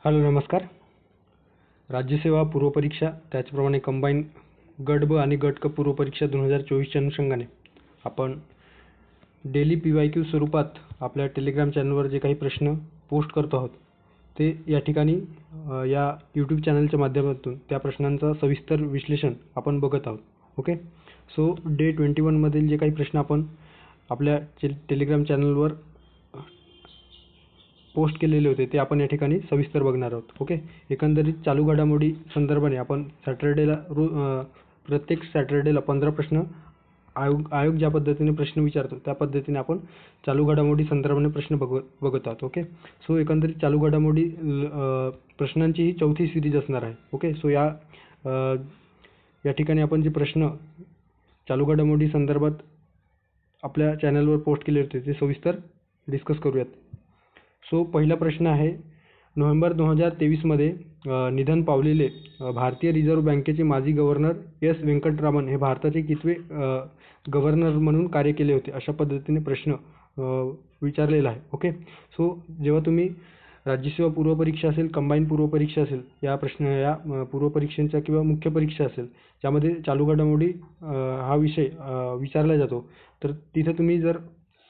Hello नमस्कार. राज्यसेवा पूर्वपरीक्षा त्याचप्रमाणे combine गट ब आणि गट क पूर्वपरीक्षा 2024च्या अनुषंगाने आपण डेली PYQ स्वरूपात आपल्या टेलिग्राम चॅनलवर जे काही प्रश्न पोस्ट करतो आहोत ते या ठिकाणी या यूट्यूब चॅनलच्या माध्यमातून त्या प्रश्नांचा सविस्तर विश्लेषण आपण बघत आहोत. ओके, सो डे 21 मधील जे काही प्रश्न आपण आपल्या टेलिग्राम चॅनलवर पोस्ट केलेले होते ते आपण या ठिकाणी सविस्तर बघणार आहोत. ओके, एकंदरीत चालू घडामोडी संदर्भाने आपण प्रत्येक सॅटर्डेला 15 प्रश्न आयोग ज्या पद्धतीने प्रश्न विचारतो त्या पद्धतीने आपण चालू घडामोडी संदर्भाने प्रश्न बघत आहोत. ओके, सो एकंदरीत चालू घडामोडी प्रश्नांची ही चौथी सिरीज असणार आहे. ओके, सो या ठिकाणी आपण जे प्रश्न चालू घडामोडी संदर्भात आपल्या चॅनलवर पोस्ट केले होते ते सविस्तर डिस्कस करूयात. सो पहिला प्रश्न आहे, नोव्हेंबर 2023 निधन पावलेले भारतीय रिझर्व्ह बँकेचे माजी गव्हर्नर एस व्यंकटरामन हे भारताचे कितवे गव्हर्नर म्हणून कार्य केले होते, अशा पद्धतीने प्रश्न विचारलेला आहे. ओके, सो जेव्हा तुम्ही राज्यसेवा पूर्वपरीक्षा असेल, कंबाईन पूर्वपरीक्षा असेल, या पूर्वपरीक्षांच्या किंवा मुख्य परीक्षा असेल ज्यामध्ये चालू घडामोडी हा विषय विचारला जातो, तर तिथे तुम्ही जर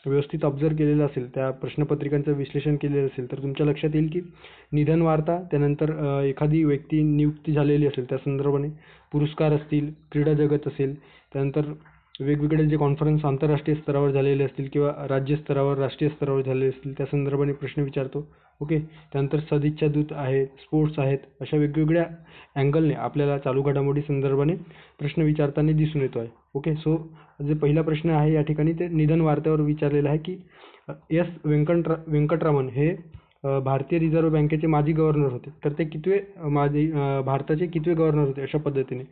व्यवस्थित ऑब्झर्व केलेलं असेल, त्या प्रश्नपत्रिकांचं विश्लेषण केलेलं असेल, तर तुमच्या लक्षात येईल की निधन वार्ता, त्यानंतर एखादी व्यक्ती नियुक्ती झालेली असेल त्या संदर्भाने, पुरस्कार असतील, क्रीडा जगत असेल, त्यानंतर वेगवेगळे जे कॉन्फरन्स आंतरराष्ट्रीय स्तरावर झालेले असतील किंवा राज्य स्तरावर राष्ट्रीय स्तरावर झालेले असतील त्या संदर्भाने प्रश्न विचारतो. ओके, त्यानंतर सदिच्छा दूत आहेत, स्पोर्ट्स आहेत, अशा वेगवेगळ्या अँगलने आपल्याला चालू घडामोडी संदर्भाने प्रश्न विचारताना दिसून येतो आहे. ओके, सो जे पहिला प्रश्न आहे या ठिकाणी ते निधन वार्त्यावर विचारलेला आहे की एस व्यंकटरामन हे भारतीय रिझर्व्ह बँकेचे माजी गव्हर्नर होते, तर ते भारताचे कितवे गव्हर्नर होते अशा पद्धतीने.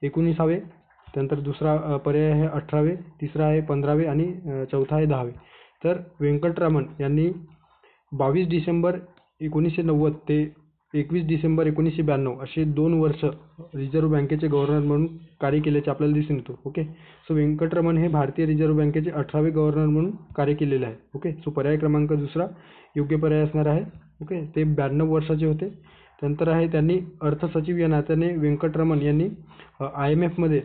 19वे, त्यानंतर दुसरा पर्याय आहे 18वे, तिसरा आहे 15वे आणि चौथा आहे 10वे. तर व्यंकटरामन यांनी 22 डिसेंबर 1990 ते 21 डिसेंबर 1992 असे 2 वर्ष रिझर्व्ह बँकेचे गव्हर्नर म्हणून कार्य केल्याचे आपल्याला दिसून येतो. ओके, सो व्यंकटरमण हे भारतीय रिझर्व्ह बँकेचे 18वे गव्हर्नर म्हणून कार्य केलेले आहे. ओके, सो पर्याय क्रमांक दुसरा योग्य पर्याय असणार आहे. ओके, ते 92 वर्षाचे होते. त्यानंतर आहे त्यांनी अर्थसचिव या नात्याने व्यंकटरमण यांनी IMF मध्ये,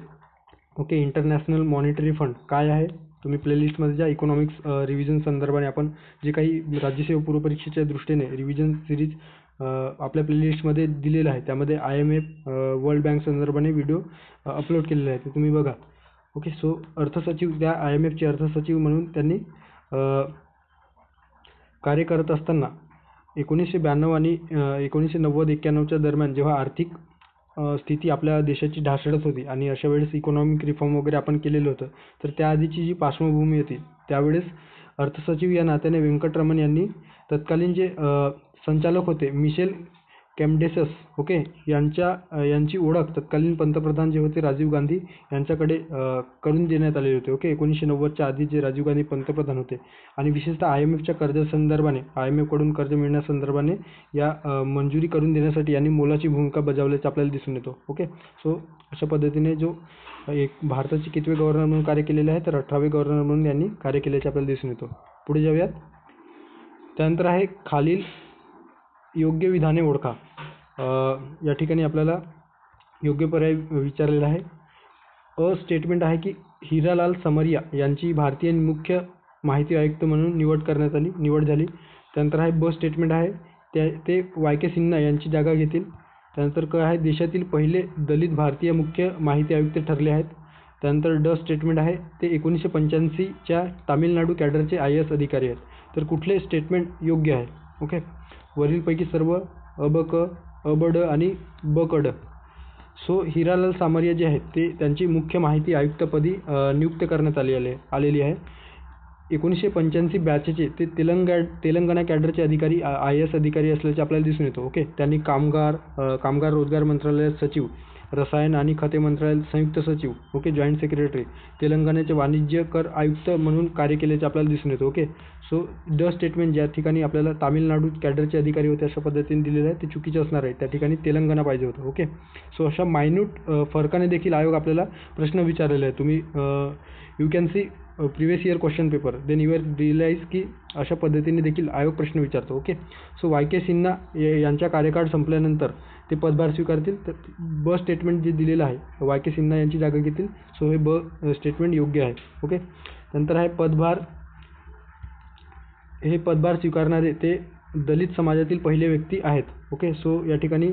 ओके, इंटरनॅशनल मॉनिटरी फंड काय आहे, तुम्ही प्लेलिस्टमध्ये ज्या इकॉनॉमिक्स रिव्हिजन संदर्भाने आपण जे काही राज्यसेवा पूर्वपरीक्षेच्या दृष्टीने रिव्हिजन सिरीज आपल्या प्लेलिस्टमध्ये दिलेलं आहे, त्यामध्ये IMF वर्ल्ड बँक संदर्भाने व्हिडिओ अपलोड केलेला आहे, ते तुम्ही बघा. ओके, सो अर्थसचिव, त्या IMFचे अर्थसचिव म्हणून त्यांनी कार्य करत असताना 1992 आणि 1990-91 दरम्यान जेव्हा आर्थिक स्थिती आपल्या देशाची ढासळत होती आणि अशा वेळेस इकॉनॉमिक रिफॉर्म वगैरे आपण केलेलं होतं, तर त्याआधीची जी पार्श्वभूमी होती त्यावेळेस अर्थसचिव या नात्याने व्यंकटरमण यांनी तत्कालीन जे संचालक होते मिशेल कॅम्डेसस, ओके, यांची ओळख तत्कालीन पंतप्रधान जे होते राजीव गांधी यांच्याकडे करून देण्यात आलेले होते. ओके, 1990च्या आधी जे राजीव गांधी पंतप्रधान होते आणि विशेषतः IMFच्या कर्जासंदर्भाने, IMF कडून कर्ज मिळण्यासंदर्भाने या मंजुरी करून देण्यासाठी यांनी मोलाची भूमिका बजावल्याचे आपल्याला दिसून येतो. ओके, सो अशा पद्धतीने जो एक भारताचे कितवे गव्हर्नर म्हणून कार्य केलेले आहे, तर 18वे गव्हर्नर म्हणून यांनी कार्य केल्याचे आपल्याला दिसून येतो. पुढे जाऊयात. त्यानंतर आहे खालील योग्य विधाने ओळखा. या ठिकाणी आपल्याला योग्य पर्याय विचारलेला आहे. अ स्टेटमेंट आहे की हिरालाल समरिया यांची भारतीय मुख्य माहिती आयुक्त म्हणून निवड झाली. त्यानंतर आहे ब स्टेटमेंट आहे ते YK सिन्हा यांची जागा घेतील. त्यानंतर क आहे देशातील पहिले दलित भारतीय मुख्य माहिती आयुक्त ठरले आहेत. त्यानंतर ड स्टेटमेंट आहे ते 1985च्या तामिळनाडू कॅडरचे IAS अधिकारी आहेत. तर कुठले स्टेटमेंट योग्य आहे? ओके, वरीलपैकी सर्व अ ब क, अ ब ड आणि ब क ड. सो हिरालाल सामरिया जे आहेत ते त्यांची मुख्य माहिती आयुक्तपदी नियुक्त करण्यात आलेली आहे. 1985 बॅचचे ते तेलंगणा कॅडरचे अधिकारी IAS अधिकारी असल्याचे आपल्याला दिसून येतो. ओके, त्यांनी कामगार रोजगार मंत्रालयात सचिव रसायन आणि खते मंत्रालयात संयुक्त सचिव, ओके, जॉईंट सेक्रेटरी. तेलंगणाचे वाणिज्य कर आयुक्त म्हणून कार्य केल्याचे आपल्याला दिसून येतं. ओके. सो द स्टेटमेंट ज्या ठिकाणी आपल्याला तामिळनाडू कॅडरचे अधिकारी होते अशा पद्धतीने दिलेलं आहे ते चुकीचे असणार आहे. त्या ठिकाणी तेलंगणा पाहिजे होतं. ओके. सो अशा मायन्यूट फरकाने देखील आयोग आपल्याला प्रश्न विचारलेले आहे. तुम्ही you can see previous year question paper, then you are realize की अशा पद्धतीने देखील आयोग प्रश्न विचारतो. ओके. सो वाय.के. सिन्हा यांचा कार्यकाळ संपल्यानंतर ते पदभार स्वीकारतील. तर ब स्टेटमेंट जे दिलेलं आहे वाय.के. सिन्हा यांची जागा घेतील. सो हे ब स्टेटमेंट योग्य आहे. ओके. नंतर आहे पदभार. हे पदभार स्वीकारणारे ते दलित समाजातील पहिले व्यक्ती आहेत. ओके. सो या ठिकाणी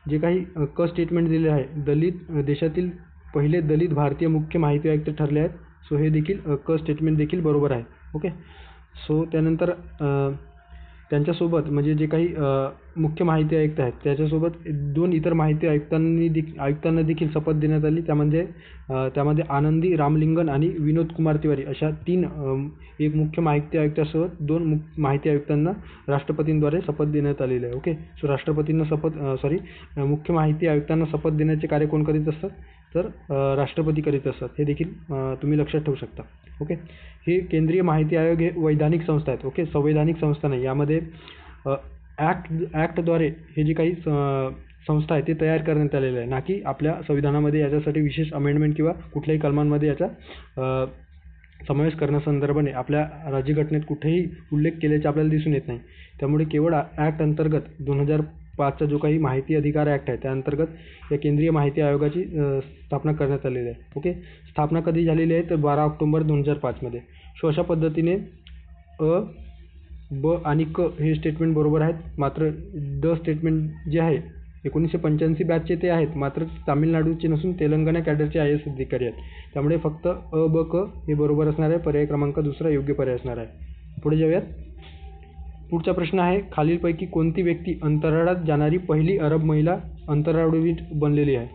जे काही क स्टेटमेंट दिले आहे, दलित देशातील पहिले दलित भारतीय मुख्य माहिती आयुक्त ठरले आहेत. सो हे देखील क स्टेटमेंट देखील बरोबर आहे. ओके. सो त्यानंतर त्यांच्यासोबत म्हणजे जे काही मुख्य माहिती आयुक्त आहेत त्याच्यासोबत 2 इतर माहिती आयुक्तांना देखील शपथ देण्यात आली. त्यामध्ये आनंदी रामलिंगन आणि विनोद कुमार तिवारी अशा 3 एक मुख्य माहिती आयुक्तासह 2 माहिती आयुक्तांना राष्ट्रपतींद्वारे शपथ देण्यात आलेली आहे. ओके. सो मुख्य माहिती आयुक्तांना शपथ देण्याचे कार्य कोण करीत असतात, तर राष्ट्रपती करीत असतात. हे देखील तुम्ही लक्षात ठेवू शकता. ओके. हे केंद्रीय माहिती आयोग हे वैधानिक संस्था आहेत. ओके. संवैधानिक संस्था नाही. यामध्ये ॲक्टद्वारे हे जे काही संस्था आहे ते तयार करण्यात आलेले आहे, ना की आपल्या संविधानामध्ये याच्यासाठी विशेष अमेंडमेंट किंवा कुठल्याही कलमांमध्ये याचा समावेश करण्यासंदर्भाने आपल्या राज्यघटनेत कुठेही उल्लेख केल्याचे आपल्याला दिसून येत नाही. त्यामुळे केवळ ॲक्ट अंतर्गत 2005चा जो काही माहिती अधिकार ॲक्ट आहे त्या अंतर्गत या केंद्रीय माहिती आयोगाची स्थापना करण्यात आलेली आहे. ओके. स्थापना कधी झालेली आहे, तर 12 ऑक्टोबर 2005 मध्ये. सो अशा पद्धतीने अ, ब आणि क हे स्टेटमेंट बरोबर आहेत. मात्र ड स्टेटमेंट जे आहे 1985 बॅचचे ते आहेत, मात्र तामिळनाडूचे नसून तेलंगणा कॅडरचे IAS अधिकारी आहेत. त्यामुळे फक्त अ, ब, क हे बरोबर असणार आहे. पर्याय क्रमांक 2 योग्य पर्याय असणार आहे. पुढे जाऊयात. पुढचा प्रश्न आहे, खालीलपैकी कोणती व्यक्ती अंतराळात जाणारी पहिली अरब महिला अंतराळवीर बनलेली आहे?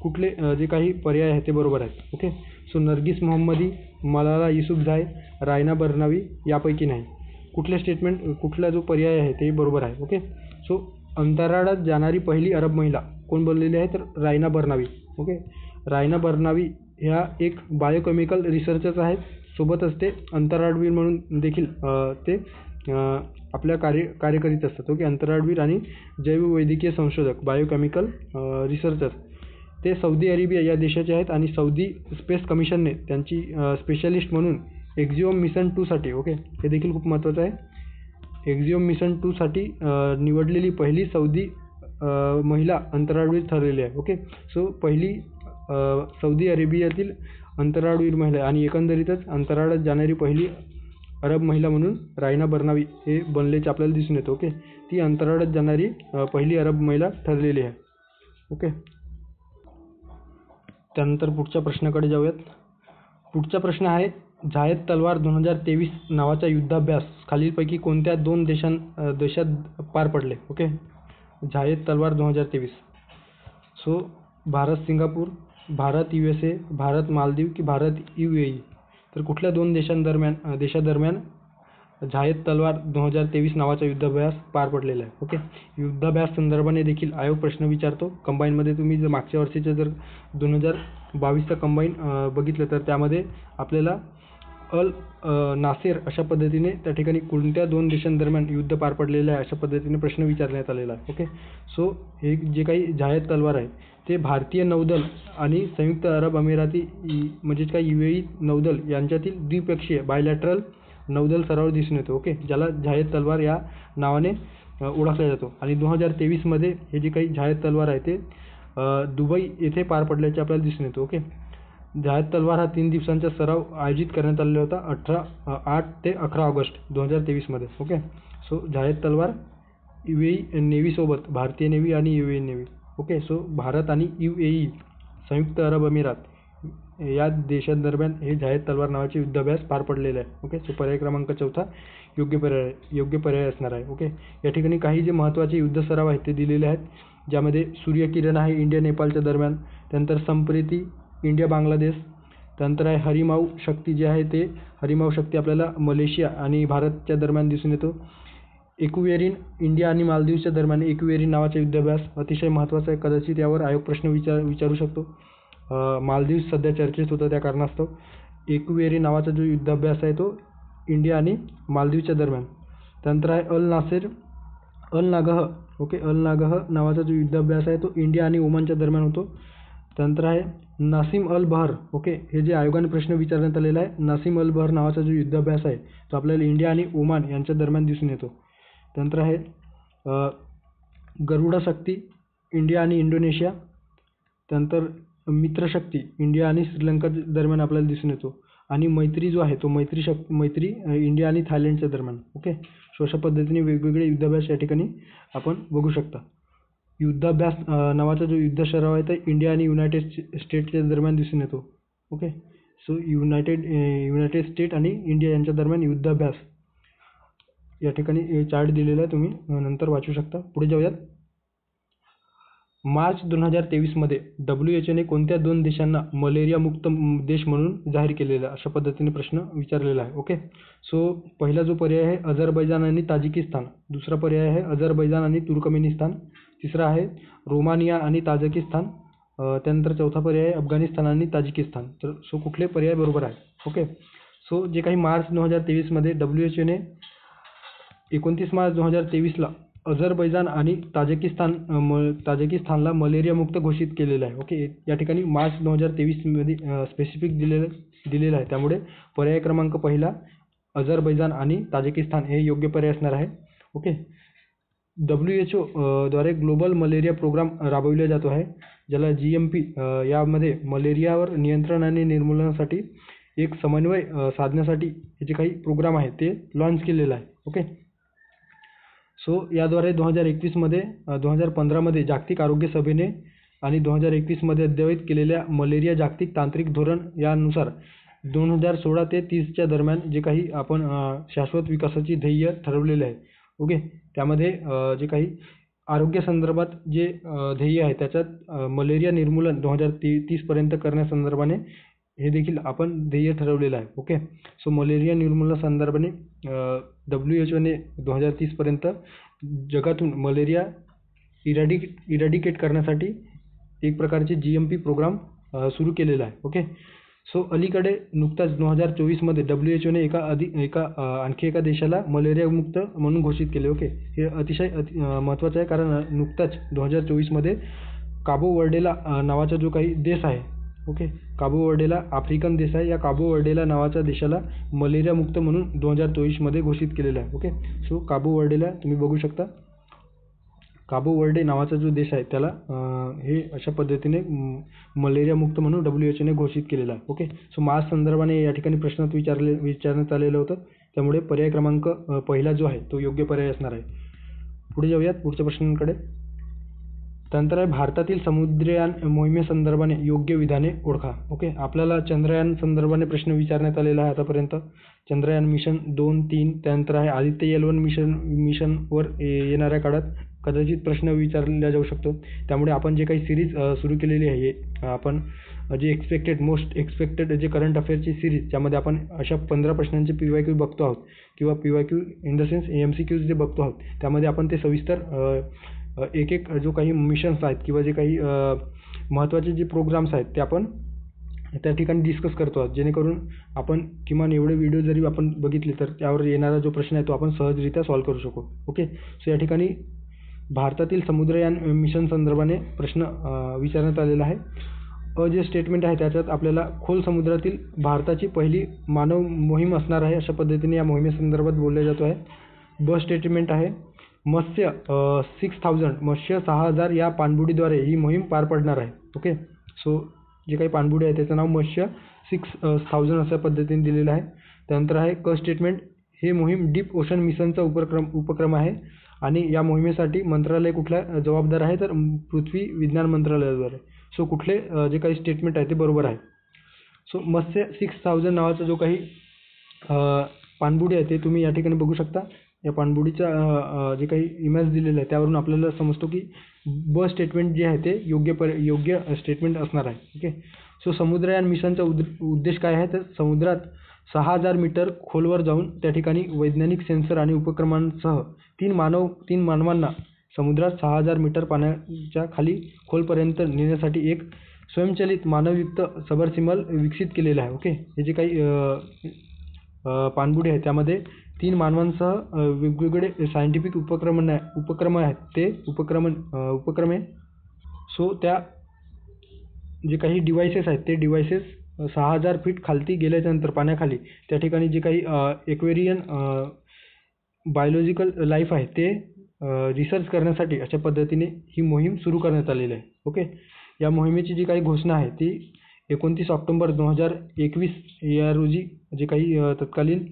कुठले जे काही पर्याय आहेत ते बरोबर आहेत. ओके. सो नर्गिस मोहम्मदी, मलाला युसुफझाई, रायना बर्नावी यापैकी नाही. कुठला जो पर्याय आहे ते बरोबर आहे. ओके. सो अंतराळात जाणारी पहिली अरब महिला कोण बनलेली आहे, तर रायना बर्नावी. ओके. रायना बर्नावी ह्या एक बायोकेमिकल रिसर्चर्स आहेत. सोबतच ते अंतराळवीर म्हणून देखील ते आपल्या कार्य करीत असतात. ओके. अंतराळवीर आणि जैववैद्यकीय संशोधक, बायोकेमिकल रिसर्चर्स. ते सौदी अरेबिया या देशाचे आहेत आणि सौदी स्पेस कमिशनने त्यांची स्पेशलिस्ट म्हणून एक्झिओम मिशन 2 साठी, ओके, हे देखील खूप महत्त्वाचं आहे, एक्झिओम मिशन 2 साठी निवडलेली पहिली सौदी महिला अंतराळवीर ठरलेली आहे. ओके. सो पहिली सौदी अरेबियातील अंतराळवीर महिला आणि एकंदरीतच अंतराळात जाणारी पहिली अरब महिला म्हणून रायना बर्नावी हे बनल्याचे आपल्याला दिसून येतं. ओके. ती अंतराळात जाणारी पहिली अरब महिला ठरलेली आहे. ओके. त्यानंतर पुढच्या प्रश्नाकडे जाऊयात. पुढचा प्रश्न आहे, झायद तलवार 2023 नावाचा युद्धाभ्यास खालीलपैकी कोणत्या 2 देशात पार पडले? ओके. झायद तलवार 2023. So Bharat Singapore, Bharat USA, Bharat Maldives की भारत UAE? तर कुठल्या 2 देशादरम्यान झायद तलवार 2023 नावाचा युद्धाभ्यास पार पडलेला आहे? ओके. युद्धाभ्यास संदर्भाने देखील आयोग प्रश्न विचारतो. कंबाईनमध्ये तुम्ही जर मागच्या वर्षीचं जर 2022चा कंबाईन बघितलं तर त्यामध्ये आपल्याला अल नासेर अशा पद्धतीने त्या ठिकाणी कोणत्या 2 देशांदरम्यान युद्ध पार पडलेलं आहे अशा पद्धतीने प्रश्न विचारण्यात आलेला आहे. ओके. सो हे जे काही झायद तलवार आहे ते भारतीय नौदल आणि संयुक्त अरब अमिराती म्हणजेच काही UAE नौदल यांच्यातील द्विपक्षीय बायलॅटरल नौदल सराव दिसून येतो. ओके. ज्याला झायद तलवार या नावाने ओळखला जातो. आणि 2023 मध्ये हे जे काही झायद तलवार आहे ते दुबई येथे पार पडल्याचे आपल्याला दिसून येतो. ओके. झायद तलवार हा 3 दिवसांचा सराव आयोजित करण्यात आलेला होता 8 ते 11 ऑगस्ट 2023 मध्ये. ओके. सो झायद तलवार UAE नेव्हीसोबत, भारतीय नेव्ही आणि UAE navy. Okay. So Bharat आणि UAE संयुक्त अरब अमिरात या देशांदरम्यान हे झायद तलवार नावाचे युद्धाभ्यास पार पडलेले आहे. ओके. सो पर्याय क्रमांक 4 योग्य पर्याय असणार आहे. ओके. या ठिकाणी काही जे महत्त्वाचे युद्ध सराव आहेत ते दिलेले आहेत, ज्यामध्ये सूर्यकिरण आहे इंडिया नेपाळच्या दरम्यान, त्यानंतर संप्रीती इंडिया बांगलादेश, त्यानंतर आहे हरिमाऊ शक्ती जे आहे ते हरिमाऊ शक्ती आपल्याला मलेशिया आणि भारतच्या दरम्यान दिसून येतो. एक्वेरिन इंडिया आणि मालदीवच्या दरम्यान एक्वेरिन नावाचा युद्धाभ्यास अतिशय महत्त्वाचा आहे. कदाचित यावर आयोग प्रश्न विचारू शकतो. मालदीव सध्या चर्चेत होतं त्या कारणास्तव. एक्वेरिन नावाचा जो युद्धाभ्यास आहे तो इंडिया आणि मालदीवच्या दरम्यान. त्यानंतर आहे अल नागह अल नागह नावाचा जो युद्धाभ्यास आहे तो इंडिया आणि ओमानच्या दरम्यान होतो. त्यानंतर आहे नासिम अल बहर. हे जे आयोगाने प्रश्न विचारण्यात आलेला आहे, नासिम अल बहर नावाचा जो युद्धाभ्यास आहे तो आपल्याला इंडिया आणि ओमान यांच्या दरम्यान दिसून येतो. त्यानंतर आहे गरुडा शक्ती इंडिया आणि इंडोनेशिया. त्यानंतर मित्रशक्ती इंडिया आणि श्रीलंका दरम्यान आपल्याला दिसून येतो. आणि मैत्री जो आहे तो मैत्री इंडिया आणि थायलंडच्या दरम्यान. सो अशा पद्धतीने वेगवेगळे युद्धाभ्यास या ठिकाणी आपण बघू शकता. युद्धाभ्यास नावाचा जो युद्ध सराव आहे तर इंडिया आणि युनायटेड स्टेट्सच्या दरम्यान दिसून येतो. सो युनायटेड स्टेट आणि इंडिया यांच्या दरम्यान युद्धाभ्यास या ठिकाणी चार्ट दिलेला आहे, तुम्ही नंतर वाचू शकता. पुढे जाऊयात. मार्च 2023 मध्ये WHOने कोणत्या 2 देशांना मलेरिया मुक्त देश म्हणून जाहीर केलेला अशा पद्धतीने प्रश्न विचारलेला आहे. सो पहिला जो पर्याय आहे अझरबैजान आणि ताजिकिस्तान. दुसरा पर्याय आहे अझरबैजान आणि तुर्कमेनिस्तान. तिसरा आहे रोमानिया आणि ताजिकिस्तान. त्यानंतर चौथा पर्याय आहे अफगाणिस्तान आणि ताजिकिस्तान. तर सो कुठले पर्याय बरोबर आहे. सो जे काही मार्च 2023 मध्ये WHOने 29 मार्च 2023ला अझरबैजान आणि ताजिकिस्तानला मलेरिया मुक्त घोषित केलेलं आहे. या ठिकाणी मार्च 2023 मध्ये स्पेसिफिक दिलेलं आहे, त्यामुळे पर्याय क्रमांक पहिला अझरबैजान आणि ताजिकिस्तान हे योग्य पर्याय असणार आहे. WHO द्वारे ग्लोबल मलेरिया प्रोग्राम राबविला जातो आहे, ज्याला GMP. यामध्ये मलेरियावर नियंत्रण आणि निर्मूलनासाठी एक समन्वय साधण्यासाठी जे काही प्रोग्राम आहे ते लॉन्च केलेलं आहे. सो याद्वारे 2021 मध्ये 2015 मध्ये जागतिक आरोग्य सभेने आणि 2021 मध्ये अद्ययावत केलेल्या मलेरिया जागतिक तांत्रिक धोरण यानुसार 2016 ते 30च्या दरम्यान जे काही आपण शाश्वत विकासाची ध्येय ठरवलेले आहे. त्यामध्ये जे काही आरोग्य संदर्भात जे ध्येय आहे त्याच्यात मलेरिया निर्मूलन 2030 पर्यंत करण्यासंदर्भाने हे देखील आपण ध्येय ठरवलेलं आहे. सो मलेरिया निर्मूलनासंदर्भाने WHOने 2030 पर्यंत जगातून मलेरिया इरॅडिकेट करण्यासाठी एक प्रकारचे GMP प्रोग्राम सुरू केलेला आहे. सो अलीकडे नुकताच 2024 मध्ये WHOने आणखी एका देशाला मलेरिया मुक्त म्हणून घोषित केले. हे अतिशय महत्त्वाचं आहे, कारण नुकताच 2024 मध्ये काबो वर्डेला नावाचा जो काही देश आहे, काबो वर्डेला आफ्रिकन देश आहे, या काबो वर्डेला नावाच्या देशाला मलेरिया मुक्त म्हणून 2024 मध्ये घोषित केलेलं आहे. सो काबो वर्डेला तुम्ही बघू शकता, काबो वर्डे नावाचा जो देश आहे त्याला हे अशा पद्धतीने मलेरिया मुक्त म्हणून WHOने घोषित केलेला आहे. सो मार्च संदर्भाने या ठिकाणी प्रश्नात विचारण्यात आलेलं होतं, त्यामुळे पर्याय क्रमांक पहिला जो आहे तो योग्य पर्याय असणार आहे. पुढे जाऊयात पुढच्या प्रश्नांकडे. त्यानंतर आहे भारतातील समुद्रयान मोहिमेसंदर्भाने योग्य विधाने ओळखा. आपल्याला चंद्रयान संदर्भाने प्रश्न विचारण्यात आलेला आहे आतापर्यंत. चंद्रयान मिशन 2, 3. त्यानंतर आहे आदित्य L1 मिशनवर येणाऱ्या काळात कदाचित प्रश्न विचारला जाऊ शकतो. त्यामुळे आपण जे काही सिरीज सुरू केलेली आहे, आपण जे मोस्ट एक्सपेक्टेड जे करंट अफेअरची सिरीज, ज्यामध्ये आपण अशा 15 प्रश्नांचे PYQ बघतो आहोत, किंवा PYQ in the sense MCQs जे बघतो आहोत, त्यामध्ये आपण ते सविस्तर एक जो काही मिशन्स आहेत किंवा जे काही महत्त्वाचे जे प्रोग्राम्स आहेत ते आपण त्या ठिकाणी डिस्कस करतो आहोत, जेणेकरून आपण किमान एवढे व्हिडिओ जरी आपण बघितले तर त्यावर येणारा जो प्रश्न आहे तो आपण सहजरित्या सॉल्व्ह करू शकू. सो या ठिकाणी भारतातील समुद्रयान मिशन संदर्भाने प्रश्न विचारण्यात आलेला आहे. जे स्टेटमेंट आहे त्याच्यात आपल्याला खोल समुद्रातील भारताची पहिली मानव मोहीम असणार आहे, अशा पद्धतीने या मोहिमेसंदर्भात बोलले जातो आहे. स्टेटमेंट आहे मत्स्य 6000 या पाणबुडीद्वारे ही मोहीम पार पडणार आहे. सो जे काही पाणबुडी आहे त्याचं नाव मत्स्य 6000 अशा पद्धतीने दिलेलं आहे. त्यानंतर आहे स्टेटमेंट, हे मोहीम डीप ओशन मिशनचा उपक्रम आहे आणि या मोहिमेसाठी मंत्रालय कुठला जबाबदार आहे, तर पृथ्वी विज्ञान मंत्रालयाद्वारे. सो कुठले जे काही स्टेटमेंट आहे ते बरोबर आहे. सो मत्स्य 6000 नावाचा जो काही पाणबुडी आहे ते तुम्ही या ठिकाणी बघू शकता. या पाणबुडीचा जे काही इमेज दिलेलं आहे त्यावरून आपल्याला समजतो की स्टेटमेंट जे आहे ते योग्य स्टेटमेंट असणार आहे. सो समुद्रयान मिशनचा उद्देश काय आहे, तर समुद्रात 6,000 मीटर खोलवर जाऊन त्या ठिकाणी वैज्ञानिक सेन्सर आणि उपक्रमांसह तीन मानवांना समुद्रात 6,000 मीटर पाण्याच्या खाली खोलपर्यंत नेण्यासाठी एक स्वयंचलित मानवयुक्त सबमर्सिबल विकसित केलेलं आहे. ओके, हे जे काही पाणबुडी आहे त्यामध्ये 3 मानवांसह वेगवेगळे सायंटिफिक उपक्रम आहेत ते उपक्रमे. सो त्या जे काही डिव्हाइसेस आहेत ते डिव्हाइसेस 6,000 फीट खालती गेल्याच्यानंतर पाण्याखाली त्या ठिकाणी जे काही एक्वेरियन बायोलॉजिकल लाईफ आहे ते रिसर्च करण्यासाठी अशा पद्धतीने ही मोहीम सुरू करण्यात आलेली आहे. ओके, या मोहिमेची जी काही घोषणा आहे ती 29 ऑक्टोबर 2021 या रोजी जे काही तत्कालीन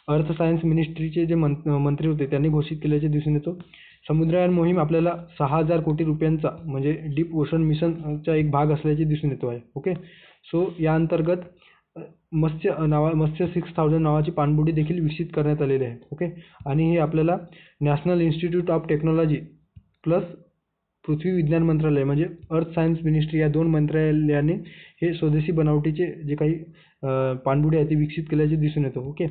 अर्थ सायन्स मिनिस्ट्रीचे जे मंत्री होते त्यांनी घोषित केल्याचे दिसून येतो. समुद्रयान मोहीम आपल्याला 6,000 कोटी रुपयांचा म्हणजे डीप ओशन मिशनचा एक भाग असल्याचे दिसून येतो आहे. ओके, सो या अंतर्गत मत्स्य 6000 नावाची पाणबुडी देखील विकसित करण्यात आलेली आहे. ओके, आणि हे आपल्याला national institute of technology plus पृथ्वी विज्ञान मंत्रालय म्हणजे अर्थ सायन्स मिनिस्ट्री या 2 मंत्रालयाने हे स्वदेशी बनावटीचे जे काही पाणबुडी आहे ते विकसित केल्याचे दिसून येतो. ओके,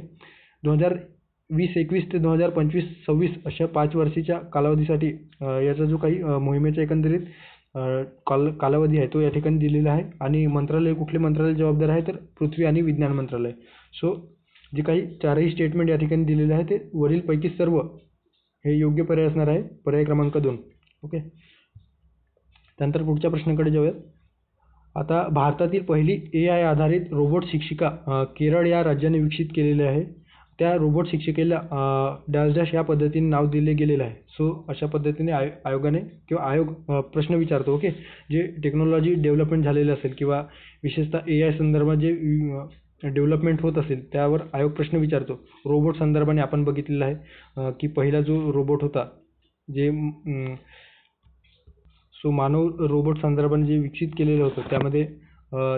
2020-21 ते 2025-26 अशा 5 वर्षाच्या कालावधीसाठी याचा जो काही मोहिमेचा एकंदरीत कालावधी आहे तो या ठिकाणी दिलेला आहे. आणि मंत्रालय कुठले मंत्रालय जबाबदार आहे तर पृथ्वी आणि विज्ञान मंत्रालय. सो जे काही 4ही स्टेटमेंट या ठिकाणी दिलेले आहे ते वरीलपैकी सर्व हे योग्य पर्याय असणार आहे. पर्याय क्रमांक 2. ओके, त्यानंतर पुढच्या प्रश्नाकडे जाऊयात. आता भारतातील पहिली AI आधारित रोबोट शिक्षिका केरळ या राज्याने विकसित केलेली आहे. त्या रोबोट शिक्षिकेला डॅश डॅश या पद्धतीने नाव दिले गेलेलं आहे. सो अशा पद्धतीने आयोग प्रश्न विचारतो. ओके, जे टेक्नॉलॉजी डेव्हलपमेंट झालेले असेल किंवा विशेषतः AI संदर्भात जे डेव्हलपमेंट होत असेल त्यावर आयोग प्रश्न विचारतो. रोबोट संदर्भाने आपण बघितलेलं आहे की पहिला जो रोबोट होता जे मानव रोबोट संदर्भाने जे विकसित केलेलं होतं त्यामध्ये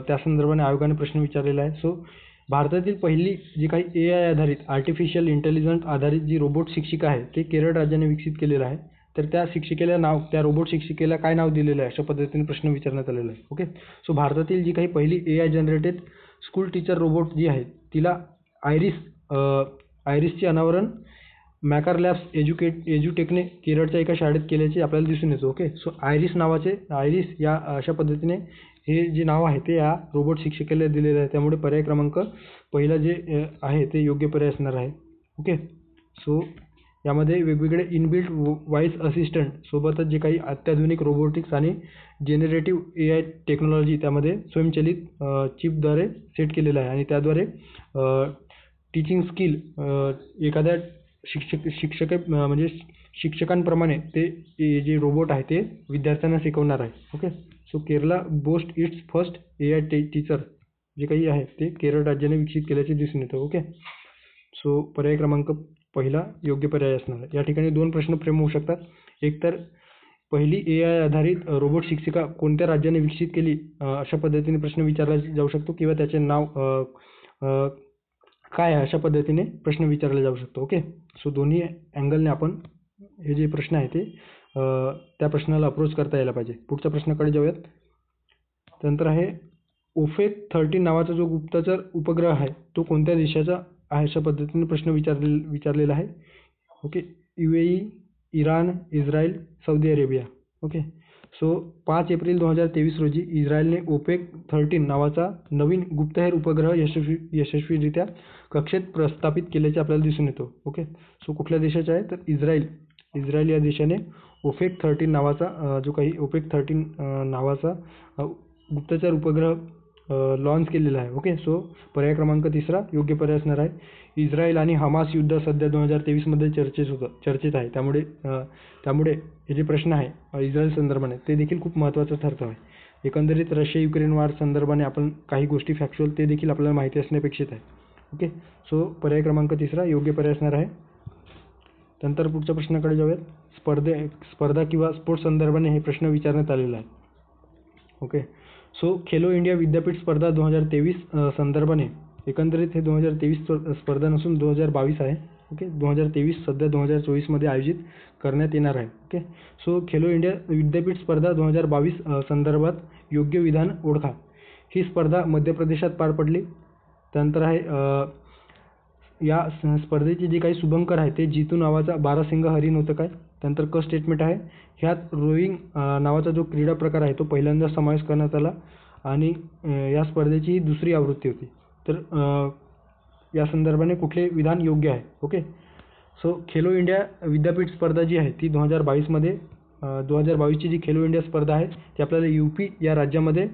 त्या संदर्भाने आयोगाने प्रश्न विचारलेला आहे. सो भारतातील पहिली जी काही AI आधारित आर्टिफिशियल इंटेलिजन्स आधारित जी रोबोट शिक्षिका आहे ते केरळ राज्याने विकसित केलेलं आहे. तर त्या रोबोट शिक्षिकेला काय नाव दिलेलं आहे अशा पद्धतीने प्रश्न विचारण्यात आलेला आहे. ओके, सो भारतातील जी काही पहिली AI generated school teacher robot जी आहे तिला आयरिसचे अनावरण मॅकार लॅब्स एज्युटेकने केरळच्या एका शाळेत केल्याचे आपल्याला दिसून येतो. ओके, सो आयरिस या अशा पद्धतीने हे जे नाव आहे ते या रोबोट शिक्षिकेला दिलेलं आहे. त्यामुळे पर्याय क्रमांक पहिला जे आहे ते योग्य पर्याय असणार आहे. ओके, सो यामध्ये वेगवेगळे इनबिल्ट व्हॉइस असिस्टंट सोबतच जे काही अत्याधुनिक रोबोटिक्स आणि जेनरेटिव्ह AI टेक्नॉलॉजी त्यामध्ये स्वयंचलित चिपद्वारे सेट केलेलं आहे. आणि त्याद्वारे टीचिंग स्किल एखाद्या म्हणजे शिक्षकांप्रमाणे ते जे रोबोट आहे ते विद्यार्थ्यांना शिकवणार आहे. Okay, so Kerala boast it's first AI teacher जे काही आहे ते केरळ राज्याने विकसित केल्याचे दिसून येतं. ओके, सो पर्याय क्रमांक पहिला योग्य पर्याय असणार आहे. या ठिकाणी 2 प्रश्न फ्रेम होऊ शकतात. एक तर पहिली AI आधारित रोबोट शिक्षिका कोणत्या राज्याने विकसित केली अशा पद्धतीने प्रश्न विचारला जाऊ शकतो किंवा त्याचे नाव काय आहे अशा पद्धतीने प्रश्न विचारला जाऊ शकतो. ओके, सो दोन्ही अँगलने आपण हे जे प्रश्न आहे ते त्या प्रश्नाला अप्रोच करता यायला पाहिजे. पुढच्या प्रश्नाकडे जाऊयात. त्यानंतर आहे OPEC 13 नावाचा जो गुप्तचर उपग्रह आहे तो कोणत्या देशाचा आहे अशा पद्धतीने प्रश्न विचारलेला आहे. Okay, UAE, Iran, Israel, Saudi Arabia. Okay, so 5 April 2023 रोजी इस्रायलने OPEC 13 नावाचा नवीन गुप्तहेर उपग्रह यशस्वीरित्या कक्षेत प्रस्थापित केल्याचे आपल्याला दिसून येतो. ओके, सो कुठल्या देशाचा आहे तर इस्रायल या देशाने OPEC 13 नावाचा जो काही OPEC 13 नावाचा गुप्तचर उपग्रह लॉन्च केलेला आहे. ओके, सो पर्याय क्रमांक 3 योग्य पर्याय असणार आहे. इस्रायल आणि हमास युद्ध सध्या 2023 मध्ये चर्चेत आहे. त्यामुळे हे जे प्रश्न आहे इस्रायल संदर्भाने ते देखील खूप महत्त्वाचं ठरतं आहे. एकंदरीत रशिया युक्रेन वार संदर्भाने आपण काही गोष्टी फॅक्च्युअल ते देखील आपल्याला माहिती असणे अपेक्षित आहे. ओके, सो पर्याय क्रमांक 3 योग्य पर्याय असणार आहे. त्यानंतर पुढच्या प्रश्नाकडे जाऊयात. स्पर्धा किंवा स्पोर्ट्स संदर्भाने हे प्रश्न विचारण्यात आलेला आहे. ओके, सो खेलो इंडिया विद्यापीठ स्पर्धा 2023 संदर्भाने एकंदरीत हे 2023 स्पर्धा नसून 2022 आहे. ओके, 2023 सध्या 2024 मध्ये आयोजित करण्यात येणार आहे. ओके, सो खेलो इंडिया विद्यापीठ स्पर्धा 2022 संदर्भात योग्य विधान ओळखा. ही स्पर्धा मध्य प्रदेशात पार पडली. त्यानंतर आहे या स्पर्धेचे जे काही शुभंकर आहे ते जितू नावाचा बारासिंगा हरिण होतं काय. त्यानंतर क स्टेटमेंट आहे, ह्यात रोईंग नावाचा जो क्रीडा प्रकार आहे तो पहिल्यांदा समावेश करण्यात आला आणि या स्पर्धेची ही दुसरी आवृत्ती होती. तर या संदर्भाने कुठले विधान योग्य आहे. ओके. सो खेलो इंडिया विद्यापीठ स्पर्धा जी आहे ती 2022मध्ये 2022ची जी खेलो इंडिया स्पर्धा आहे ती आपल्याला UP या राज्यामध्ये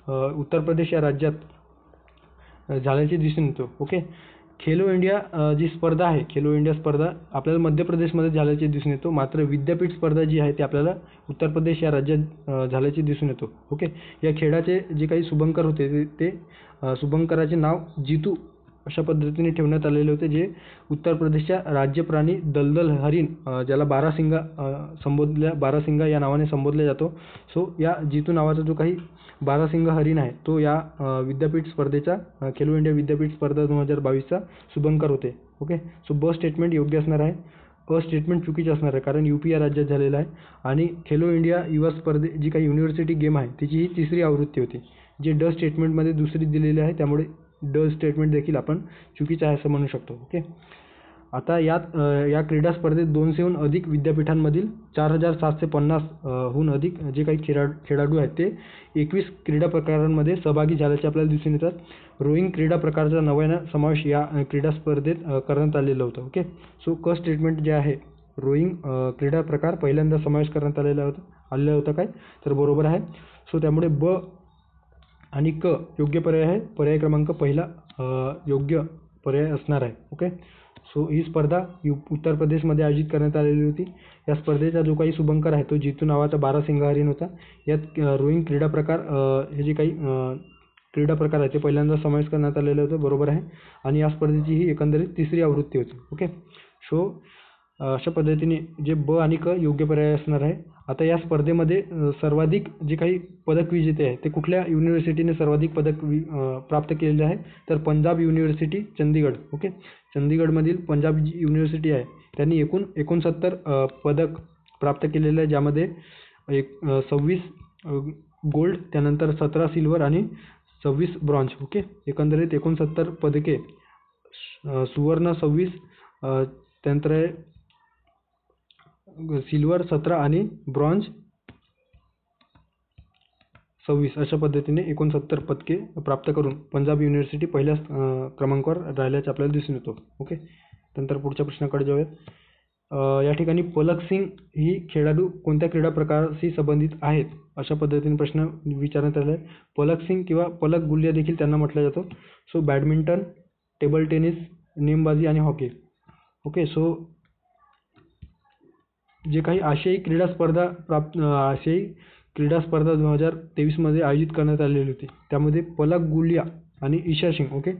उत्तर प्रदेश या राज्यात झाल्याचे दिसून येतो. ओके. खेलो इंडिया जी स्पर्धा आहे, खेलो इंडिया स्पर्धा आपल्याला मध्य प्रदेशमध्ये झाल्याचे दिसून येतो. मात्र विद्यापीठ स्पर्धा जी आहे ती आपल्याला उत्तर प्रदेश या राज्यात झाल्याचे दिसून येतो. ओके. या खेळाचे जे काही शुभंकर होते ते शुभंकराचे नाव जितू अशा पद्धतीने ठेवण्यात आलेले होते, जे उत्तर प्रदेशच्या राज्य प्राणी दलदल हरिण ज्याला बारासिंगा या नावाने संबोधले जातो. सो या जितू नावाचा जो काही बारासिंगा हरिण आहे तो या विद्यापीठ स्पर्धेचा खेलो इंडिया विद्यापीठ स्पर्धा 2022चा शुभंकर होते. ओके. सो ब स्टेटमेंट योग्य असणार आहे. अ स्टेटमेंट चुकीचे असणार आहे, कारण UP या राज्यात झालेला आहे आणि खेलो इंडिया युवा स्पर्धे जी काही युनिव्हर्सिटी गेम आहे तिची ही तिसरी आवृत्ती होती, जी ड स्टेटमेंटमध्ये दुसरी दिलेली आहे. त्यामुळे ड स्टेटमेंट देखील आपण चुकीचं आहे असं म्हणू शकतो. ओके. आता या क्रीडा स्पर्धेत 200हून अधिक विद्यापीठांमधील 4750 हून अधिक जे काही खेळाडू आहेत ते 21 क्रीडा प्रकारांमध्ये सहभागी झाल्याचे आपल्याला दिसून येतात. रोईंग क्रीडा प्रकारचा नव्यानं समावेश या क्रीडा स्पर्धेत करण्यात आलेला होता. ओके. सो क स्टेटमेंट जे आहे, रोईंग क्रीडा प्रकार पहिल्यांदा समावेश करण्यात आलेला होता काय, तर बरोबर आहे. सो त्यामुळे ब आणि क योग्य पर्याय आहे. पर्याय क्रमांक पहिला योग्य पर्याय असणार आहे. ओके. सो ही स्पर्धा उत्तर प्रदेशमध्ये आयोजित करण्यात आलेली होती. या स्पर्धेचा जो काही शुभंकर आहे तो जितू नावाचा बारासिंगा हरिण होता. यात रोईंग क्रीडा प्रकार हे जे काही क्रीडा प्रकार आहे ते पहिल्यांदा समावेश करण्यात आलेलं होतं. बरोबर आहे. आणि या स्पर्धेची ही एकंदरीत तिसरी आवृत्ती होती. ओके. सो अशा पद्धतीने जे ब आणि क योग्य पर्याय असणार आहे. आता या स्पर्धेमध्ये सर्वाधिक जे काही पदक विजेते आहेत ते कुठल्या युनिव्हर्सिटीने सर्वाधिक पदक प्राप्त केलेले आहे, तर पंजाब युनिव्हर्सिटी चंदीगड. ओके. चंदीगडमधील पंजाब युनिव्हर्सिटी आहे त्यांनी एकूण 69 पदक प्राप्त केलेले आहे, ज्यामध्ये 26 गोल्ड, त्यानंतर 17 सिल्वर आणि 26 ब्रॉन्झ. ओके. एकंदरीत 69 पदके, सुवर्ण 26, त्यानंतर सिल्वर 17 आणि ब्रॉन्झ 26 अशा पद्धतीने 69 पदके प्राप्त करून पंजाब युनिव्हर्सिटी पहिल्या क्रमांकावर राहिल्याचे आपल्याला दिसून येतो. ओके. त्यानंतर पुढच्या प्रश्नाकडे जाऊयात. या ठिकाणी पलक सिंग ही खेळाडू कोणत्या क्रीडा प्रकाराशी संबंधित आहेत अशा पद्धतीने प्रश्न विचारण्यात आला आहे. पलक सिंग किंवा पलक गुल्ल्या देखील त्यांना म्हटलं जातं. सो बॅडमिंटन, टेबल टेनिस, नेमबाजी आणि हॉकी. ओके. सो जे काही आशियाई क्रीडा स्पर्धा 2023मध्ये आयोजित करण्यात आलेली होती, त्यामध्ये पलक गुलिया आणि ईशा सिंग. ओके.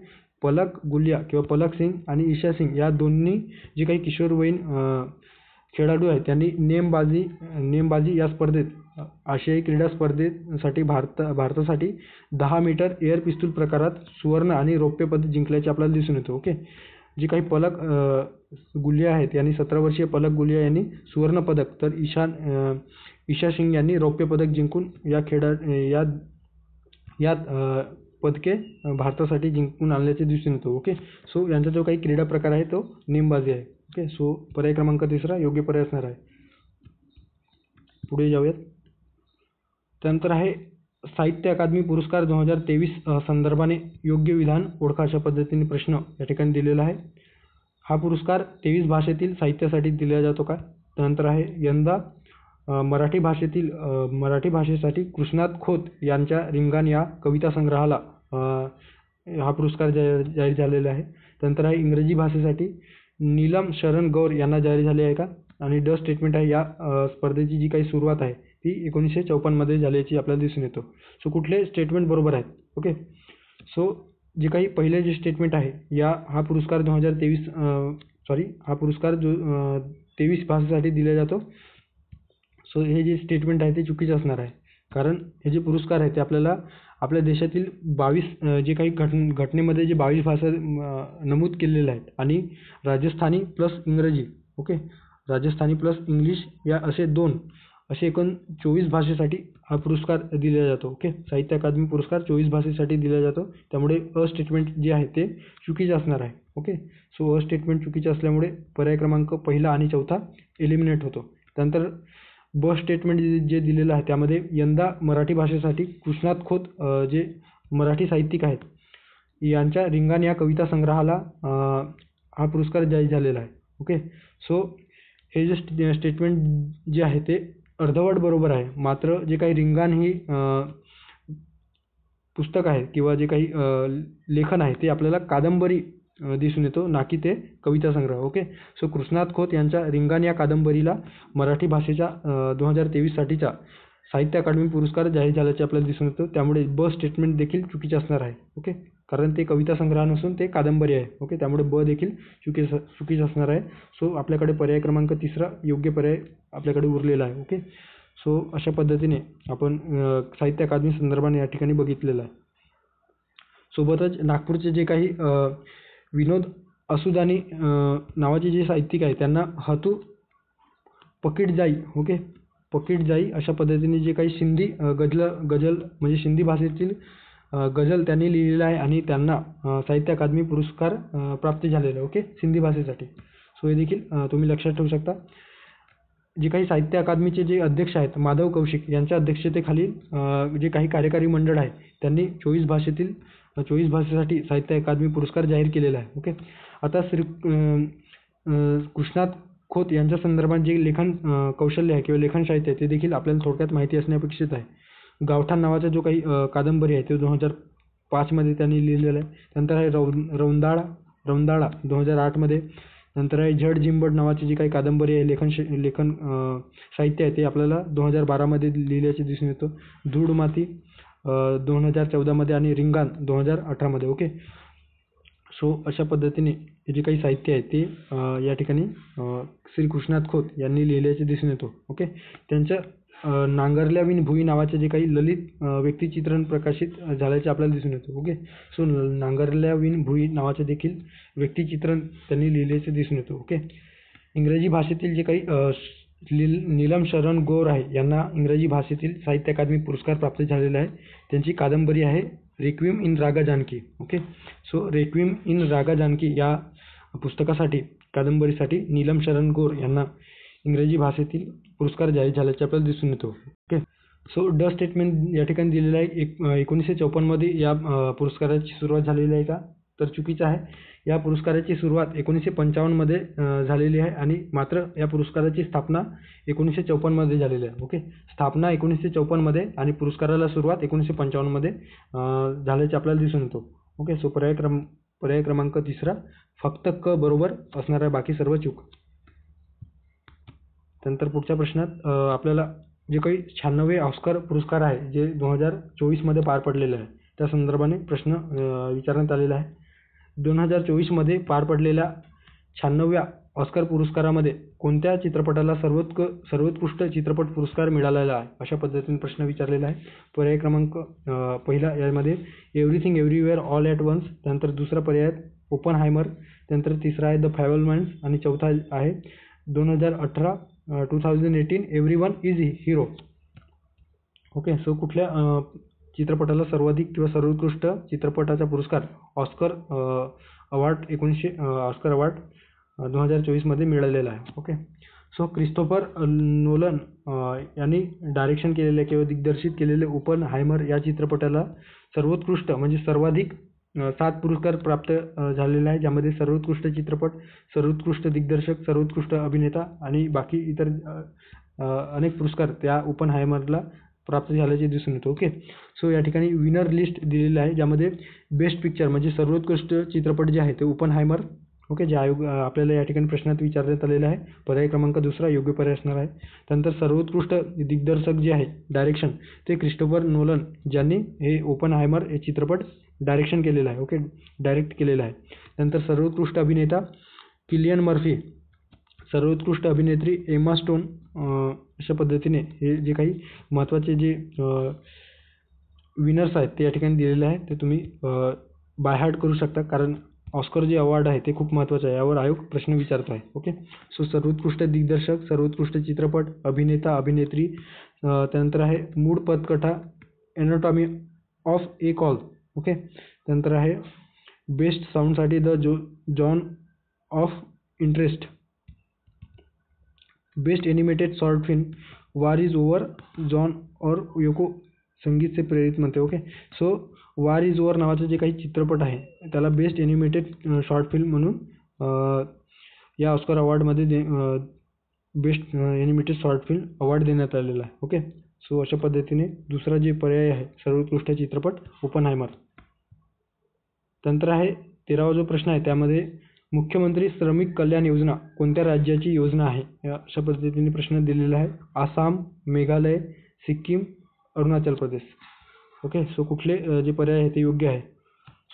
पलक गुलिया किंवा पलक सिंग आणि ईशा सिंग या दोन्ही जे काही किशोरवयीन खेळाडू आहेत त्यांनी नेमबाजी या स्पर्धेत आशियाई क्रीडा स्पर्धेसाठी भारतासाठी 10 मीटर एअर पिस्तूल प्रकारात सुवर्ण आणि रौप्य पदक जिंकल्याचे आपल्याला दिसून येतं. ओके. जे काही पलक गुलिया आहेत यांनी 17 वर्षीय पलक गुलिया यांनी सुवर्ण पदक, तर ईशा सिंग यांनी रौप्य पदक जिंकून यात पदके भारतासाठी जिंकून आणल्याचे दिसून येतो. ओके. सो यांचा जो काही क्रीडा प्रकार आहे तो नेमबाजी आहे. ओके. सो पर्याय क्रमांक तिसरा योग्य पर्याय असणार आहे. पुढे जाऊयात. त्यानंतर आहे साहित्य अकादमी पुरस्कार 2023 संदर्भाने योग्य विधान ओळखा अशा पद्धतीने प्रश्न या ठिकाणी दिलेला आहे. हा पुरस्कार 23 भाषेतील साहित्यासाठी दिला जातो का. त्यानंतर आहे यंदा मराठी भाषेसाठी कृष्णात खोत यांच्या रिंगण या कविता संग्रहाला हा पुरस्कार जाहीर झालेला आहे. त्यानंतर आहे इंग्रजी भाषेसाठी नीलम शरण गौर यांना जाहीर झाले आहे का. आणि ड स्टेटमेंट आहे, या स्पर्धेची जी काही सुरुवात आहे ती 1954मध्ये झाल्याची आपल्याला दिसून येतो. सो कुठले स्टेटमेंट बरोबर आहेत. ओके. सो जे काही पहिले जे स्टेटमेंट आहे हा पुरस्कार 23 भाषेसाठी दिला जातो. सो हे जे स्टेटमेंट आहे ते चुकीचे असणार आहे, कारण हे जे पुरस्कार आहे ते आपल्याला आपल्या देशातील 22 जे काही घटनेमध्ये जे 22 भाषा नमूद केलेल्या आहेत आणि राजस्थानी प्लस इंग्रजी. ओके. राजस्थानी प्लस इंग्लिश या असे 2 असे एकूण 24 भाषेसाठी हा पुरस्कार दिला जातो. ओके, साहित्य अकादमी पुरस्कार 24 भाषेसाठी दिला जातो. त्यामुळे अ स्टेटमेंट जे आहे ते चुकीचे असणार आहे. ओके, सो अ स्टेटमेंट चुकीचे असल्यामुळे पर्याय क्रमांक पहिला आणि चौथा एलिमिनेट होतो. त्यानंतर ब स्टेटमेंट जे दिलेलं आहे त्यामध्ये यंदा मराठी भाषेसाठी कृष्णात खोत जे मराठी साहित्यिक आहेत यांच्या रिंगाण या कविता संग्रहाला हा पुरस्कार जाहीर झालेला आहे. ओके, सो हे जे स्टेटमेंट जे आहे ते अर्धवट बरोबर आहे. मात्र जे काही रिंगाण ही पुस्तक आहे किंवा जे काही लेखन आहे ते आपल्याला कादंबरी दिसून येतो, ना की ते कविता संग्रह. ओके, सो कृष्णात खोत यांच्या रिंगाण या कादंबरीला मराठी भाषेच्या 2023 साठीचा साहित्य अकादमी पुरस्कार जाहीर झाल्याचे आपल्याला दिसून येतो. त्यामुळे ब स्टेटमेंट देखील चुकीचे असणार आहे. ओके, कारण ते कविता संग्रह नसून ते कादंबरी आहे. ओके, त्यामुळे ब देखील चुकीचं असणार आहे. सो आपल्याकडे पर्याय क्रमांक तिसरा योग्य पर्याय आपल्याकडे उरलेला आहे. ओके, सो अशा पद्धतीने आपण साहित्य अकादमी संदर्भाने या ठिकाणी बघितलेलं आहे. सोबतच नागपूरचे जे काही विनोद असुदानी नावाचे जे साहित्यिक आहे त्यांना हतू पकीट जाई, ओके, पकीट जाई अशा पद्धतीने जे काही सिंधी गझल म्हणजे सिंधी भाषेतील गझल त्यांनी लिहिलेला आहे आणि त्यांना साहित्य अकादमी पुरस्कार प्राप्त झालेला आहे. ओके, सिंधी भाषेसाठी. सो हे देखील तुम्ही लक्षात ठेवू शकता. जे काही साहित्य अकादमीचे जे अध्यक्ष आहेत माधव कौशिक यांच्या अध्यक्षतेखाली जे काही कार्यकारी मंडळ आहे त्यांनी 24 भाषेसाठी साहित्य अकादमी पुरस्कार जाहीर केलेला आहे. ओके, आता कृष्णात खोत यांच्या संदर्भात जे लेखन कौशल्य आहे किंवा लेखन साहित्य आहे ते देखील आपल्याला थोडक्यात माहिती असणे अपेक्षित आहे. गावठाण नावाचा जो काही कादंबरी आहे ते 2005 मध्ये त्यांनी लिहिलेलं आहे. नंतर आहे रौंदाळा 2008 मध्ये. नंतर आहे झड झिंबड नावाची जी काही कादंबरी आहे लेखन साहित्य आहे ते आपल्याला 2012 मध्ये लिहिल्याचे दिसून येतो. धूळ माती 2014 मध्ये आणि रिंगाण 2018 मध्ये. ओके, सो अशा पद्धतीने हे जे काही साहित्य आहे ते या ठिकाणी श्री कृष्णात खोत यांनी लिहिल्याचे दिसून येतो. ओके, त्यांच्या नांगरल्या विण भुई नावाचे जे काही ललित व्यक्तिचित्रण प्रकाशित झाल्याचे आपल्याला दिसून येतो. ओके, सो नांगरल्या विण भुई नावाचे देखील व्यक्तिचित्रण त्यांनी लिहिल्याचे दिसून येतो. ओके, इंग्रजी भाषेतील जे काही नीलम शरण गौर आहे यांना इंग्रजी भाषेतील साहित्य अकादमी पुरस्कार प्राप्त झालेला आहे. त्यांची कादंबरी आहे requiem in raga Janaki. Okay, so requiem in raga Janaki या पुस्तकासाठी कादंबरीसाठी नीलम शरण गौर यांना इंग्रजी भाषेतील पुरस्कार जाहीर झाल्याचे आपल्याला दिसून येतो. ओके, सो ड स्टेटमेंट या ठिकाणी दिलेलं आहे. 1954 मध्ये या पुरस्काराची सुरुवात झालेली आहे का, तर चुकीचं आहे. या पुरस्काराची सुरुवात 1955 मध्ये झालेली आहे आणि मात्र या पुरस्काराची स्थापना 1954 मध्ये झालेली आहे. ओके, स्थापना 1954 मध्ये आणि पुरस्काराला सुरुवात 1955 मध्ये झाल्याचे आपल्याला दिसून येतो. ओके, सो पर्याय क्रमांक तिसरा फक्त क बरोबर असणार आहे, बाकी सर्व चूक. त्यानंतर पुढच्या प्रश्नात आपल्याला जे काही 96 ऑस्कर पुरस्कार आहे जे 2024 मध्ये पार पडलेले आहे त्या संदर्भाने प्रश्न विचारण्यात आलेला आहे. 2024 पार पडलेल्या 96व्या ऑस्कर पुरस्कारामध्ये कोणत्या चित्रपटाला सर्वोत्कृष्ट चित्रपट पुरस्कार मिळालेला आहे अशा पद्धतीने प्रश्न विचारलेला आहे. पर्याय क्रमांक पहिला यामध्ये everything everywhere all at once. त्यानंतर दुसरा पर्याय ओपनहायमर. त्यानंतर तिसरा आहे द फॅबलमॅन्स आणि चौथा आहे 2018 everyone is hero. Okay, so कुठल्या चित्रपटाला सर्वाधिक किंवा सर्वोत्कृष्ट चित्रपटाचा पुरस्कार ऑस्कर अवॉर्ड 2024 मध्ये मिळालेला आहे. ओके, सो क्रिस्टोफर नोलन यांनी डायरेक्शन केलेले किंवा दिग्दर्शित केलेले ओपनहायमर या चित्रपटाला सर्वोत्कृष्ट म्हणजे सर्वाधिक 7 पुरस्कार प्राप्त झालेले आहे, ज्यामध्ये सर्वोत्कृष्ट चित्रपट, सर्वोत्कृष्ट दिग्दर्शक, सर्वोत्कृष्ट अभिनेता आणि बाकी इतर अनेक पुरस्कार त्या ओपनहायमरला प्राप्त झाल्याचे दिसून येतो. ओके, सो या ठिकाणी विनर लिस्ट दिलेली आहे ज्यामध्ये बेस्ट पिक्चर म्हणजे सर्वोत्कृष्ट चित्रपट जे आहे ते ओपनहायमर. ओके, जे आपल्याला या ठिकाणी प्रश्नात विचारण्यात आलेला आहे. पर्याय क्रमांक दुसरा योग्य पर्याय असणार आहे. त्यानंतर सर्वोत्कृष्ट दिग्दर्शक जे आहे डायरेक्शन ते क्रिस्टोफर नोलन ज्यांनी हे ओपनहायमर हे चित्रपट डायरेक्शन केलेलं आहे. ओके, डायरेक्ट केलेलं आहे. त्यानंतर सर्वोत्कृष्ट अभिनेता किलियन मर्फी, सर्वोत्कृष्ट अभिनेत्री एमा स्टोन. अशा पद्धतीने हे जे काही महत्त्वाचे जे विनर्स आहेत ते या ठिकाणी दिलेले आहेत ते तुम्ही बाय हार्ट करू शकता, कारण ऑस्कर जे अवॉर्ड आहे ते खूप महत्त्वाचं आहे, यावर आयोग प्रश्न विचारतो आहे. ओके. सो सर्वोत्कृष्ट दिग्दर्शक, सर्वोत्कृष्ट चित्रपट, अभिनेता अभिनेत्री, त्यानंतर आहे मूळ पटकथा, anatomy of a call. Okay. त्यानंतर आहे बेस्ट साऊंडसाठी the zone of interest, best animated short film war is over, John और योको संगीत से प्रेरित म्हणते. Okay. So war is over नावाचं जे काही चित्रपट आहे त्याला बेस्ट एनिमेटेड शॉर्ट फिल्म म्हणून या ऑस्कर अवॉर्डमध्ये best animated short film award देण्यात आलेला आहे. ओके. सो अशा पद्धतीने दुसरा जे पर्याय आहे सर्वोत्कृष्ट चित्रपट ओपनहायमर. त्यानंतर आहे 13वा जो प्रश्न आहे त्यामध्ये मुख्यमंत्री श्रमिक कल्याण योजना कोणत्या राज्याची योजना आहे, अशा पद्धतीने प्रश्न दिलेला आहे. आसाम, मेघालय, सिक्कीम, अरुणाचल प्रदेश. ओके. सो कुठले जे पर्याय आहे ते योग्य आहे.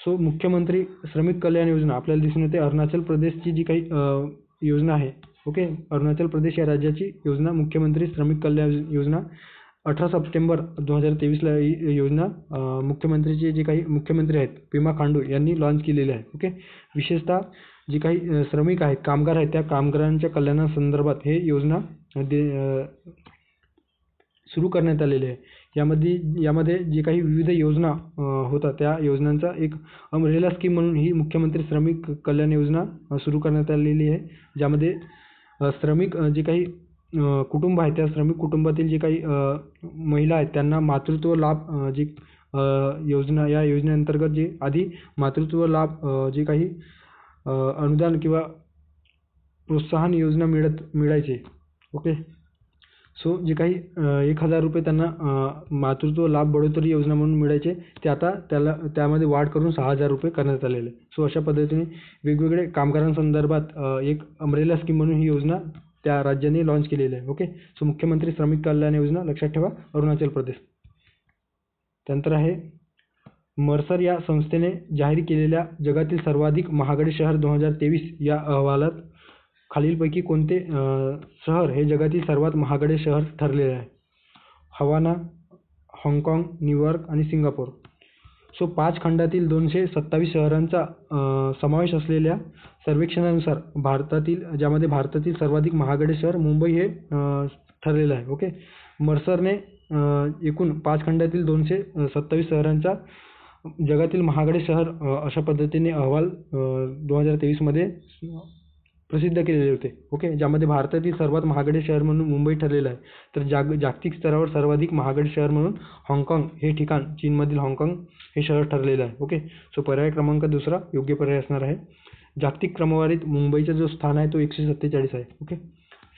सो मुख्यमंत्री श्रमिक कल्याण योजना आपल्याला दिसून येते अरुणाचल प्रदेशची जी काही योजना आहे. ओके. अरुणाचल प्रदेश या राज्याची योजना मुख्यमंत्री श्रमिक कल्याण योजना 18 सप्टेंबर 2023ला ही योजना मुख्यमंत्रीचे जे काही मुख्यमंत्री आहेत पेमा खांडू यांनी लॉन्च केलेली आहे. ओके. विशेषतः जे काही श्रमिक आहेत, कामगार आहेत, त्या कामगारांच्या कल्याणासंदर्भात हे योजना सुरू करण्यात आलेली आहे. यामध्ये जे काही विविध योजना होतात त्या योजनांचा एक अमरेला स्कीम म्हणून ही मुख्यमंत्री श्रमिक कल्याण योजना सुरू करण्यात आलेली आहे, ज्यामध्ये श्रमिक जे काही कुटुंब आहेत त्या श्रमिक कुटुंबातील जे काही महिला आहेत त्यांना मातृत्व लाभ जी योजना, या योजनेअंतर्गत जे आधी मातृत्व लाभ जे काही अनुदान किंवा प्रोत्साहन योजना मिळायचे. ओके. सो जे काही 1,000 रुपये त्यांना मातृत्व लाभ बढोतरी योजना म्हणून मिळायचे ते आता त्यामध्ये वाढ करून 6,000 रुपये करण्यात आलेले. सो अशा पद्धतीने वेगवेगळे कामगारांसंदर्भात एक अमरेला स्कीम म्हणून ही योजना त्या राज्याने लॉन्च केलेली आहे. ओके. सो मुख्यमंत्री श्रमिक कल्याण योजना लक्षात ठेवा अरुणाचल प्रदेश. त्यानंतर आहे मर्सर या संस्थेने जाहीर केलेल्या जगातील सर्वाधिक महागडे शहर 2023 या अहवालात खालीलपैकी कोणते शहर हे जगातील सर्वात महागडे शहर ठरलेले आहे? हवाना, हाँगकाँग, न्यूयॉर्क आणि सिंगापूर. सो 5 खंडातील 227 शहरांचा समावेश असलेल्या सर्वेक्षणानुसार ज्यामध्ये भारतातील सर्वाधिक महागडे शहर मुंबई हे ठरलेलं आहे. ओके. मर्सरने एकूण 5 खंडातील 227 शहरांचा जगातील महागडे शहर अशा पद्धतीने अहवाल 2023मध्ये प्रसिद्ध केलेले होते. ओके. ज्यामध्ये भारतातील सर्वात महागडे शहर म्हणून मुंबई ठरलेलं आहे, तर जागतिक स्तरावर सर्वाधिक महागडे शहर म्हणून हाँगकाँग हे ठिकाण, चीनमधील हाँगकाँग हे शहर ठरलेलं आहे. ओके. सो पर्याय क्रमांक 2 योग्य पर्याय असणार आहे. जागतिक क्रमवारीत मुंबईचा जो स्थान आहे तो 147 आहे. ओके.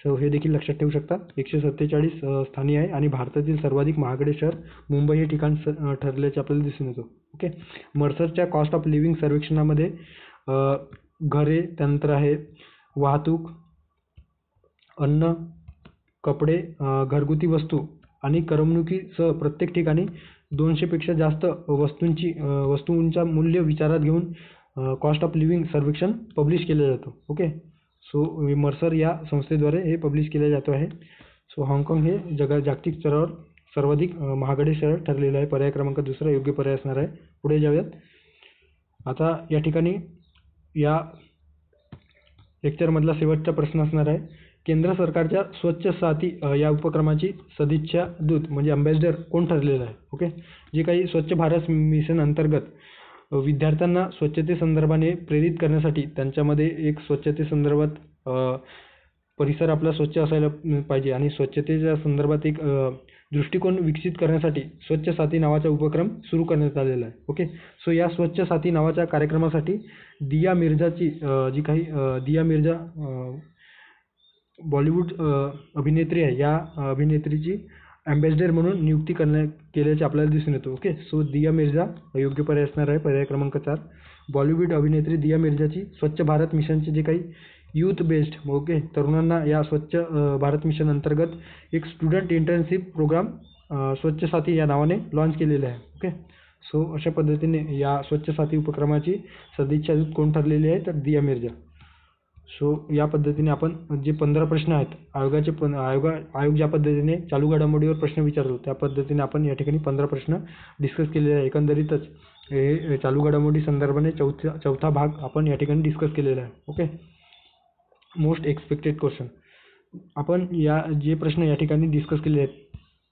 सो हे देखील लक्षात ठेवू शकता. 147 स्थानी आहे आणि भारतातील सर्वाधिक महागडे शहर मुंबई हे ठिकाण ठरल्याचे आपल्याला दिसून येतो. ओके. मर्सरच्या कॉस्ट ऑफ लिव्हिंग सर्वेक्षणामध्ये घरे, त्यानंतर आहे वाहतूक, अन्न, कपडे, घरगुती वस्तू आणि करमणुकीसह प्रत्येक ठिकाणी 200 पेक्षा जास्त वस्तूंचा मूल्य विचारात घेऊन कॉस्ट ऑफ लिव्हिंग सर्वेक्षण पब्लिश केलं जातं. ओके. सो मर्सर या संस्थेद्वारे हे पब्लिश केले जातो आहे. सो हाँगकाँग हे जागतिक स्तरावर सर्वाधिक महागडे शहर ठरलेलं आहे. पर्याय क्रमांक 2 योग्य पर्याय असणार आहे. पुढे जाऊयात. आता या ठिकाणी या लेक्चरमधला शेवटचा प्रश्न असणार आहे. केंद्र सरकारच्या स्वच्छ साथी या उपक्रमाची सदिच्छा दूत म्हणजे अँबॅसिडर कोण ठरलेलं आहे? ओके. जे काही स्वच्छ भारत मिशन अंतर्गत विद्यार्थ्यांना स्वच्छतेसंदर्भाने प्रेरित करण्यासाठी त्यांच्यामध्ये एक स्वच्छतेसंदर्भात परिसर आपला स्वच्छ असायला पाहिजे आणि स्वच्छतेच्या संदर्भात एक दृष्टिकोन विकसित करण्यासाठी स्वच्छ साथी नावाचा उपक्रम सुरू करण्यात आलेला आहे. ओके. सो या स्वच्छ साथी नावाच्या कार्यक्रमासाठी दिया मिर्झाची दिया मिर्झा बॉलिवूड अभिनेत्री आहे, या अभिनेत्रीची अँबॅसिडर म्हणून नियुक्ती केल्याचे आपल्याला दिसून येतो. ओके. सो दिया मिर्झा योग्य पर्याय असणार आहे. पर्याय क्रमांक 4 बॉलिवूड अभिनेत्री दिया मिर्झाची स्वच्छ भारत मिशनचे जे काही यूथ बेस्ड ओके तरुणांना या स्वच्छ भारत मिशन अंतर्गत एक स्टुडंट इंटर्नशिप प्रोग्राम स्वच्छ साथी या नावाने लॉन्च केलेले आहे. ओके. सो अशा पद्धतीने या स्वच्छ साथी उपक्रमाची सदिच्छा दूत कोण ठरलेली आहे तर दिया मिर्झा. सो या पद्धतीने आपण जे 15 प्रश्न आहेत आयोग ज्या पद्धतीने चालू घडामोडीवर प्रश्न विचारतो त्या पद्धतीने आपण या ठिकाणी 15 प्रश्न डिस्कस केलेले आहे. एकंदरीतच हे चालू घडामोडी संदर्भाने चौथा भाग आपण या ठिकाणी डिस्कस केलेला आहे. ओके. Most expected question. आपण जे प्रश्न या ठिकाणी डिस्कस केले आहेत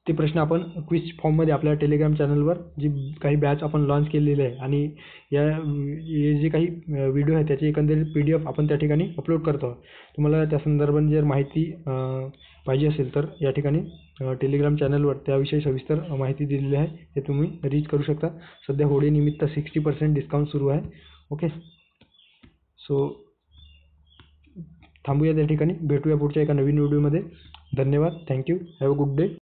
ते प्रश्न आपण क्विज फॉर्ममध्ये आपल्या टेलिग्राम चॅनलवर जी काही बॅच आपण लॉन्च केलेली आहे आणि हे जे काही व्हिडिओ आहे त्याची एकंदरीत PDF आपण त्या ठिकाणी अपलोड करतो आहोत. तुम्हाला त्या संदर्भात जर माहिती पाहिजे असेल तर या ठिकाणी टेलिग्राम चॅनलवर त्याविषयी सविस्तर माहिती दिलेली आहे. ते तुम्ही रीच करू शकता. सध्या होळीनिमित्त 60% डिस्काउंट सुरू आहे. ओके. सो थांबूया त्या ठिकाणी. भेटूया पुढच्या एका नवीन व्हिडिओमध्ये. धन्यवाद. Thank you. Have a good day.